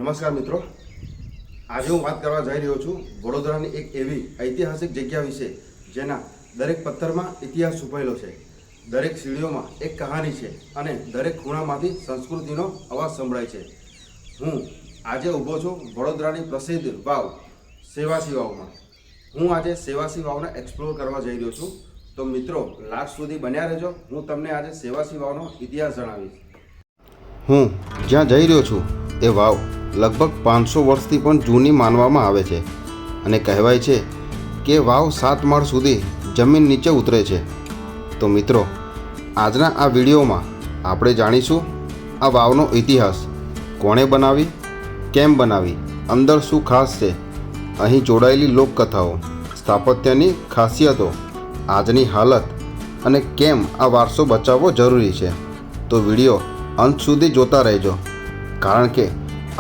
નમસ્કાર મિત્રો, આજે હું વાત કરવા જઈ રહ્યો છું વડોદરાની એક એવી ઐતિહાસિક જગ્યા વિશે જેના દરેક પથ્થરમાં ઇતિહાસ છુપાયેલો છે, દરેક સીડીઓમાં એક કહાની છે અને દરેક ખૂણામાંથી સંસ્કૃતિનો અવાજ સંભળાય છે. હું આજે ઊભો છું વડોદરાની પ્રસિદ્ધ વાવ સેવાસી વાવમાં. હું આજે સેવાસી વાવને એક્સપ્લોર કરવા જઈ રહ્યો છું. તો મિત્રો, લાસ્ટ સુધી બન્યા રહેજો. હું તમને આજે સેવાસી વાવનો ઇતિહાસ જણાવીશ. હું જ્યાં જઈ રહ્યો છું એ વાવ લગભગ 500 વર્ષથી પણ જૂની માનવામાં આવે છે અને કહેવાય છે કે વાવ 7 માળ સુધી જમીન નીચે ઉતરે છે. તો મિત્રો, આજના આ વિડીયોમાં આપણે જાણીશું આ વાવનો ઇતિહાસ, કોણે બનાવી, કેમ બનાવી, અંદર શું ખાસ છે, અહીં જોડાયેલી લોકકથાઓ, સ્થાપત્યની ખાસિયતો, આજની હાલત અને કેમ આ વારસો બચાવવો જરૂરી છે. તો વિડીયો અંત સુધી જોતા રહેજો, કારણ કે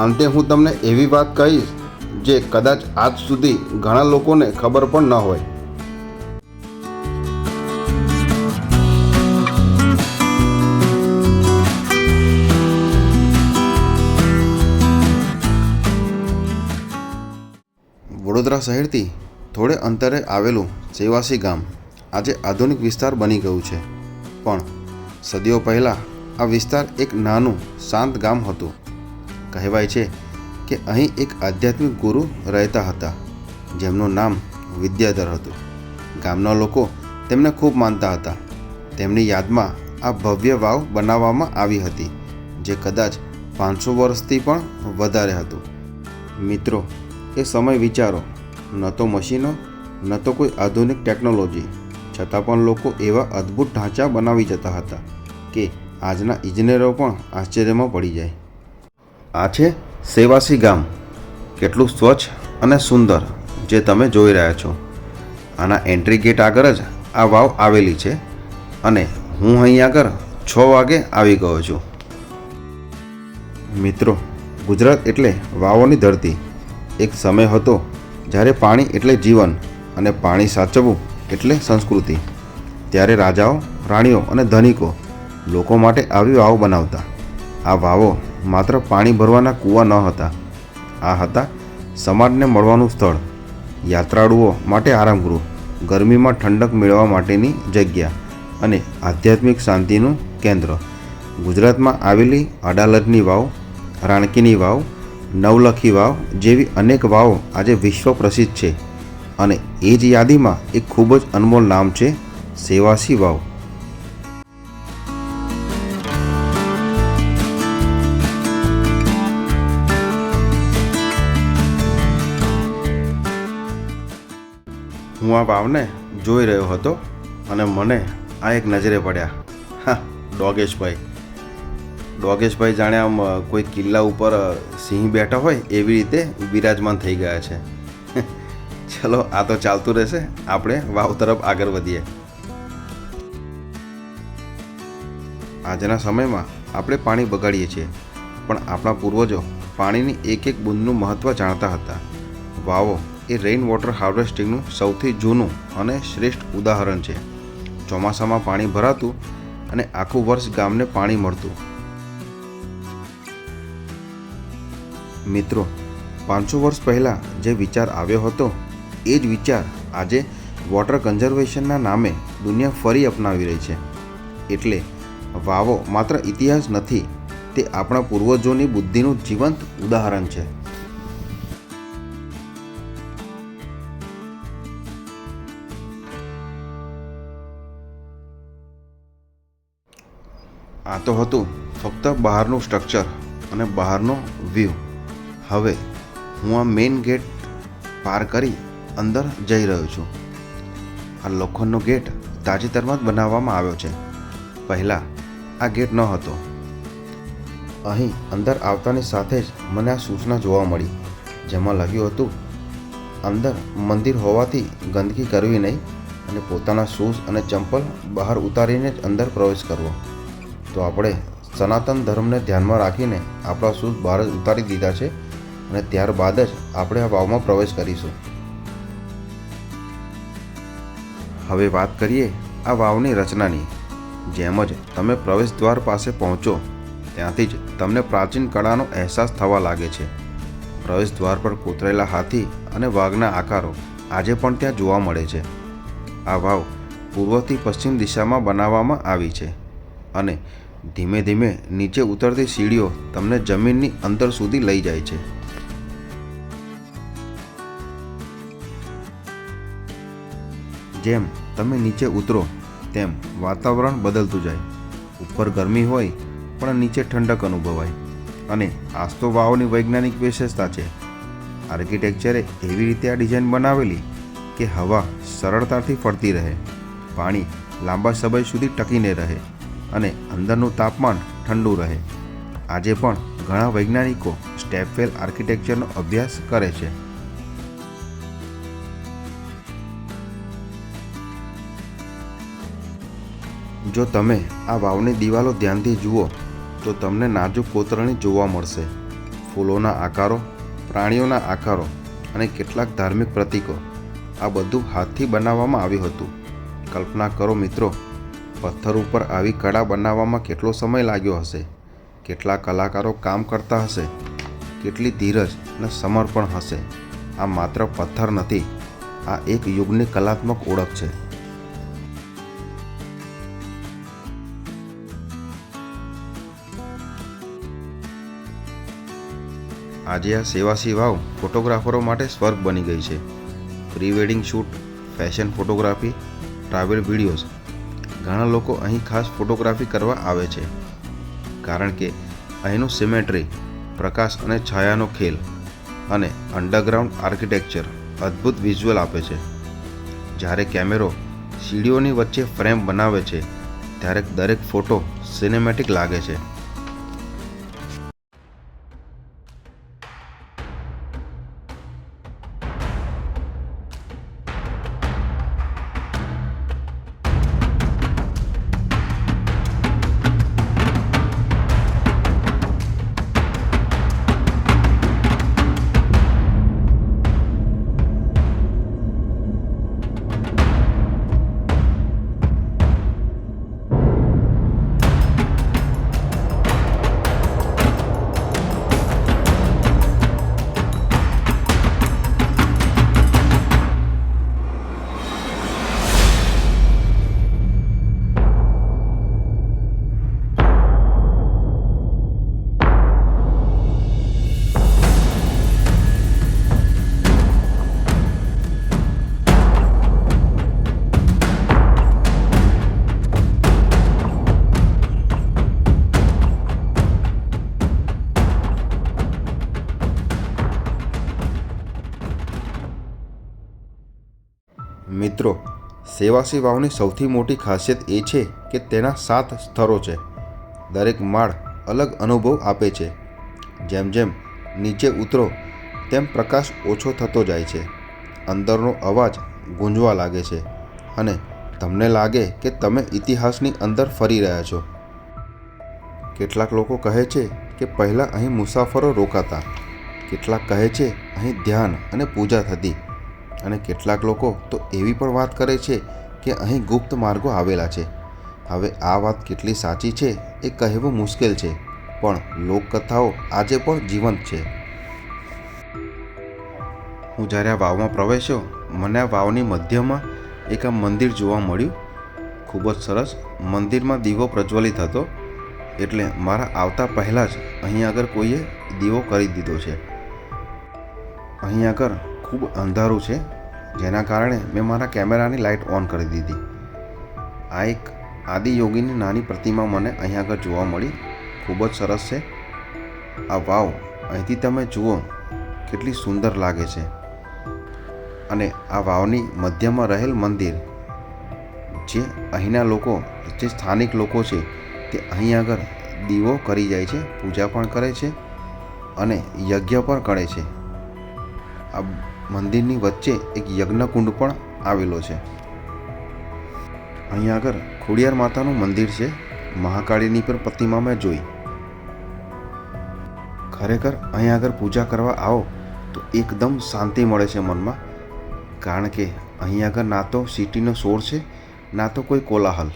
અંતે હું તમને એવી વાત કહીશ જે કદાચ આજ સુધી ઘણા લોકોને ખબર પણ ન હોય. વડોદરા શહેરથી થોડે અંતરે આવેલું સેવાસી ગામ આજે આધુનિક વિસ્તાર બની ગયું છે, પણ સદીઓ પહેલાં આ વિસ્તાર એક નાનું શાંત ગામ હતું. કહેવાય છે કે અહીં એક આધ્યાત્મિક ગુરુ રહેતા હતા જેમનું નામ વિદ્યાધર હતું. ગામના લોકો તેમને ખૂબ માનતા હતા. તેમની યાદમાં આ ભવ્ય વાવ બનાવવામાં આવી હતી જે કદાચ 500 વર્ષથી પણ વધારે હતું. મિત્રો, એ સમય વિચારો, ન તો મશીનો, ન તો કોઈ આધુનિક ટેકનોલોજી, છતાં પણ લોકો એવા અદ્ભુત ઢાંચા બનાવી જતા હતા કે આજના ઇજનેરો પણ આશ્ચર્યમાં પડી જાય. આ છે સેવાસી ગામ. કેટલું સ્વચ્છ અને સુંદર જે તમે જોઈ રહ્યા છો. આના એન્ટ્રી ગેટ આગળ જ આ વાવ આવેલી છે અને હું અહીં આગળ 6 વાગે આવી ગયો છું. મિત્રો, ગુજરાત એટલે વાવોની ધરતી. એક સમય હતો જ્યારે પાણી એટલે જીવન અને પાણી સાચવવું એટલે સંસ્કૃતિ. ત્યારે રાજાઓ, રાણીઓ અને ધનિકો લોકો માટે આવી વાવ બનાવતા. આ વાવો માત્ર પાણી ભરવાના કૂવા ન હતા. આ હતા સમાજને મળવાનું સ્થળ, યાત્રાળુઓ માટે આરામગૃહ, ગરમીમાં ઠંડક મેળવવા માટેની જગ્યા અને આધ્યાત્મિક શાંતિનું કેન્દ્ર. ગુજરાતમાં આવેલી અડાલજની વાવ, રાણકીની વાવ, નવલખી વાવ જેવી અનેક વાવો આજે વિશ્વ પ્રસિદ્ધ છે અને એ જ યાદીમાં એક ખૂબ જ અનમોલ નામ છે સેવાસી વાવ. હું આ વાવને જોઈ રહ્યો હતો અને મને આ એક નજરે પડ્યા. ડોગેશભાઈ જાણે આમ કોઈ કિલ્લા ઉપર સિંહ બેઠા હોય એવી રીતે બિરાજમાન થઈ ગયા છે. ચલો, આ તો ચાલતું રહેશે, આપણે વાવ તરફ આગળ વધીએ. આજના સમયમાં આપણે પાણી બગાડીએ છીએ, પણ આપણા પૂર્વજો પાણીની એક એક બૂંદનું મહત્ત્વ જાણતા હતા. વાવો એ રેઇન વોટર હાર્વેસ્ટિંગનું સૌથી જૂનું અને શ્રેષ્ઠ ઉદાહરણ છે. ચોમાસામાં પાણી ભરાતું અને આખું વર્ષ ગામને પાણી મળતું. મિત્રો, 500 વર્ષ પહેલાં જે વિચાર આવ્યો હતો એ જ વિચાર આજે વોટર કન્ઝર્વેશનના નામે દુનિયા ફરી અપનાવી રહી છે. એટલે વાવો માત્ર ઇતિહાસ નથી, તે આપણા પૂર્વજોની બુદ્ધિનું જીવંત ઉદાહરણ છે. આ તો હતું ફક્ત બહારનું સ્ટ્રક્ચર અને બહારનો વ્યૂ. હવે હું આ મેઇન ગેટ પાર કરી અંદર જઈ રહ્યો છું. આ લોખંડનો ગેટ તાજેતરમાં જ બનાવવામાં આવ્યો છે. પહેલાં આ ગેટ ન હતો. અહીં અંદર આવતાની સાથે જ મને આ સૂચના જોવા મળી જેમાં લખ્યું હતું, અંદર મંદિર હોવાથી ગંદકી કરવી નહીં અને પોતાના શૂઝ અને ચંપલ બહાર ઉતારીને જ અંદર પ્રવેશ કરવો. તો આપણે સનાતન ધર્મને ધ્યાનમાં રાખીને આપણા શૂઝ બહાર જ ઉતારી દીધા છે અને ત્યારબાદ જ આપણે આ વાવમાં પ્રવેશ કરીશું. હવે વાત કરીએ આ વાવની રચનાની. જેમ જ તમે પ્રવેશ દ્વાર પાસે પહોંચો ત્યાંથી જ તમને પ્રાચીન કળાનો અહેસાસ થવા લાગે છે. પ્રવેશ દ્વાર પર કોતરેલા હાથી અને વાઘના આકારો આજે પણ ત્યાં જોવા મળે છે. આ વાવ પૂર્વથી પશ્ચિમ દિશામાં બનાવવામાં આવી છે અને ધીમે ધીમે નીચે ઉતરતી સીડીઓ તમને જમીનની અંદર સુધી લઈ જાય છે. જેમ તમે નીચે ઉતરો તેમ વાતાવરણ બદલતું જાય. ઉપર ગરમી હોય પણ નીચે ઠંડક અનુભવાય અને આજ તો વાવની વૈજ્ઞાનિક વિશેષતા છે. આર્કિટેક્ચરે એવી રીતે આ ડિઝાઇન બનાવેલી કે હવા સરળતાથી ફરતી રહે, પાણી લાંબા સમય સુધી ટકીને રહે અને અંદરનું તાપમાન ઠંડુ રહે. આજે પણ ઘણા વૈજ્ઞાનિકો સ્ટેપવેલ આર્કિટેક્ચરનો અભ્યાસ કરે છે. જો તમે આ વાવની દિવાલો ધ્યાનથી જુઓ તો તમને નાજુક કોતરણી જોવા મળશે. ફૂલોના આકારો, પ્રાણીઓના આકારો અને કેટલાક ધાર્મિક પ્રતીકો, આ બધું હાથથી બનાવવામાં આવ્યું હતું. કલ્પના કરો મિત્રો, પથ્થર ઉપર આવી કળા બનાવવામાં કેટલો સમય લાગ્યો હશે, કેટલા કલાકારો કામ કરતા હશે, કેટલી ધીરજ અને સમર્પણ હશે. આ માત્ર પથ્થર નથી, આ એક યુગની કલાત્મક ઓળખ છે. આજે આ સેવાસી વાવ ફોટોગ્રાફરો માટે સ્વર્ગ બની ગઈ છે. Pre wedding shoot, fashion photography, travel videos, ઘણા લોકો અહીં ખાસ ફોટોગ્રાફી કરવા આવે છે કારણ કે અહીંનું સિમેટ્રી, પ્રકાશ અને છાયાનો ખેલ અને અંડરગ્રાઉન્ડ આર્કિટેક્ચર અદ્ભુત વિઝ્યુઅલ આપે છે. જ્યારે કેમેરો સીડીઓની વચ્ચે ફ્રેમ બનાવે છે ત્યારે દરેક ફોટો સિનેમેટિક લાગે છે. મિત્રો, સેવાસી વાવની સૌથી મોટી ખાસિયત એ છે કે તેના 7 સ્તરો છે. દરેક માળ અલગ અનુભવ આપે છે. જેમ જેમ નીચે ઉતરો તેમ પ્રકાશ ઓછો થતો જાય છે, અંદરનો અવાજ ગૂંજવા લાગે છે અને તમને લાગે કે તમે ઇતિહાસની અંદર ફરી રહ્યા છો. કેટલાક લોકો કહે છે કે પહેલાં અહીં મુસાફરો રોકાતા, કેટલાક કહે છે અહીં ધ્યાન અને પૂજા થતી અને કેટલાક લોકો તો એવી પણ વાત કરે છે કે અહીં ગુપ્ત માર્ગો આવેલા છે. હવે આ વાત કેટલી સાચી છે એ કહેવું મુશ્કેલ છે, પણ લોકકથાઓ આજે પણ જીવંત છે. હું જ્યારે આ વાવમાં પ્રવેશ્યો, મને આ વાવની મધ્યમાં એક આ મંદિર જોવા મળ્યું. ખૂબ જ સરસ. મંદિરમાં દીવો પ્રજ્વલિત હતો, એટલે મારા આવતા પહેલાં જ અહીં આગળ કોઈએ દીવો કરી દીધો છે. અહીં આગળ ખૂબ અંધારું છે, જેના કારણે મેં મારા કેમેરાની લાઇટ ઓન કરી દીધી. આ એક આદિયોગીની નાની પ્રતિમા મને અહીં આગળ જોવા મળી. ખૂબ જ સરસ છે આ વાવ. અહીંથી તમે જુઓ કેટલી સુંદર લાગે છે. અને આ વાવની મધ્યમાં રહેલ મંદિર, જે અહીંના લોકો, જે સ્થાનિક લોકો છે, તે અહીં આગળ દીવો કરી જાય છે, પૂજા પણ કરે છે અને યજ્ઞ પણ કરે છે. આ મંદિરની વચ્ચે એક યજ્ઞકુંડ પણ આવેલો છે. અહીં આગળ ખોડિયાર માતાનું મંદિર છે. મહાકાળીની પણ પ્રતિમા મેં જોઈ. ખરેખર અહીં આગળ પૂજા કરવા આવો તો એકદમ શાંતિ મળે છે મનમાં, કારણ કે અહીં આગળ ના તો સિટીનો શોર છે, ના તો કોઈ કોલાહલ.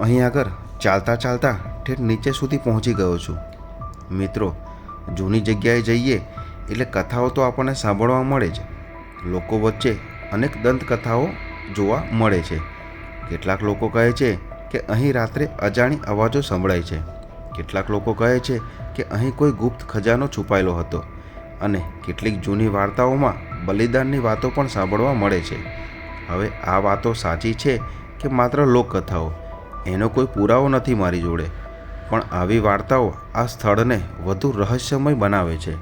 અહીં આગળ ચાલતા ચાલતા ઠેઠ નીચે સુધી પહોંચી ગયો છું. મિત્રો, જૂની જગ્યાએ જઈએ એટલે કથાઓ તો આપણને સાંભળવા મળે જ. લોકો વચ્ચે અનેક દંતકથાઓ જોવા મળે છે. કેટલાક લોકો કહે છે કે અહીં રાત્રે અજાણી અવાજો સંભળાય છે. કેટલાક લોકો કહે છે કે અહીં કોઈ ગુપ્ત ખજાનો છુપાયેલો હતો. અને કેટલીક જૂની વાર્તાઓમાં બલિદાનની વાતો પણ સાંભળવા મળે છે. હવે આ વાતો સાચી છે કે માત્ર લોકકથાઓ, એનો કોઈ પુરાવો નથી મારી જોડે, પણ આવી વાર્તાઓ આ સ્થળને વધુ રહસ્યમય બનાવે છે.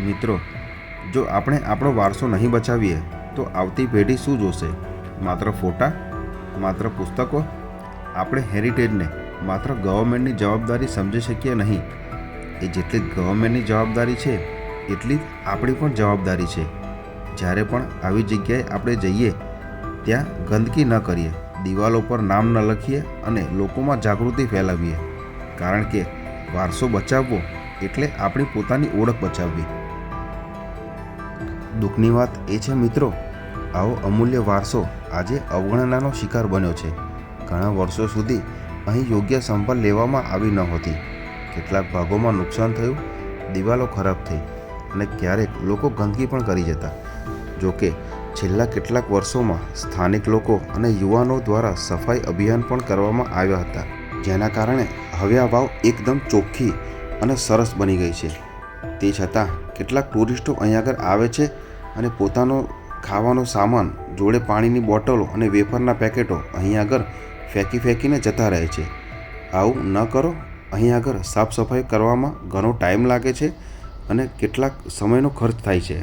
મિત્રો, જો આપણે આપણો વારસો નહીં બચાવીએ તો આવતી પેઢી શું જોશે? માત્ર ફોટા, માત્ર પુસ્તકો? આપણે હેરિટેજને માત્ર ગવર્મેન્ટની જવાબદારી સમજી શકીએ નહીં. એ જેટલી ગવર્મેન્ટની જવાબદારી છે એટલી જ આપણી પણ જવાબદારી છે. જ્યારે પણ આવી જગ્યાએ આપણે જઈએ ત્યાં ગંદકી ન કરીએ, દિવાલો પર નામ ન લખીએ અને લોકોમાં જાગૃતિ ફેલાવીએ. કારણ કે વારસો બચાવવો એટલે આપણી પોતાની ઓળખ બચાવવી. દુઃખની વાત એ છે મિત્રો, આવો અમૂલ્ય વારસો આજે અવગણનાનો શિકાર બન્યો છે. ઘણા વર્ષો સુધી અહીં યોગ્ય સંભાળ લેવામાં આવી નહોતી. કેટલાક ભાગોમાં નુકસાન થયું, દિવાલો ખરાબ થઈ અને ક્યારેક લોકો ગંદકી પણ કરી જતા. જોકે છેલ્લા કેટલાક વર્ષોમાં સ્થાનિક લોકો અને યુવાનો દ્વારા સફાઈ અભિયાન પણ કરવામાં આવ્યા હતા, જેના કારણે હવે આ વાવ એકદમ ચોખ્ખી અને સરસ બની ગઈ છે. તે છતાં કેટલાક ટુરિસ્ટો અહીં આગળ આવે છે અને પોતાનો ખાવાનો સામાન જોડે પાણીની બોટલો અને વેફરના પેકેટો અહીં આગળ ફેંકીને જતા રહે છે. આવું ન કરો. અહીં આગળ સાફ સફાઈ કરવામાં ઘણો ટાઈમ લાગે છે અને કેટલાક સમયનો ખર્ચ થાય છે.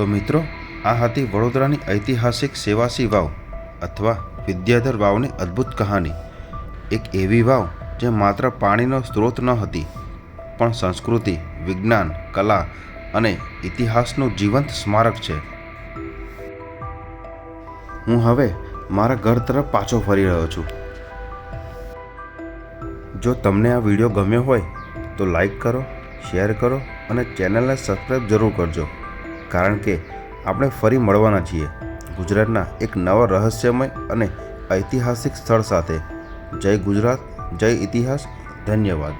તો મિત્રો, આ હતી વડોદરાની ઐતિહાસિક સેવાસી વાવ અથવા વિદ્યાધર વાવની અદ્ભુત કહાની. એક એવી વાવ જે માત્ર પાણીનો સ્ત્રોત ન હતી, પણ સંસ્કૃતિ, વિજ્ઞાન, કલા અને ઇતિહાસનું જીવંત સ્મારક છે. હું હવે મારા ઘર તરફ પાછો ફરી રહ્યો છું. જો તમને આ વિડીયો ગમ્યો હોય તો લાઈક કરો, શેર કરો અને ચેનલને સબસ્ક્રાઈબ જરૂર કરજો, કારણ કે આપણે ફરી મળવાના છીએ ગુજરાતના એક નવા રહસ્યમય અને ઐતિહાસિક સ્થળ સાથે. જય ગુજરાત, જય ઇતિહાસ. ધન્યવાદ.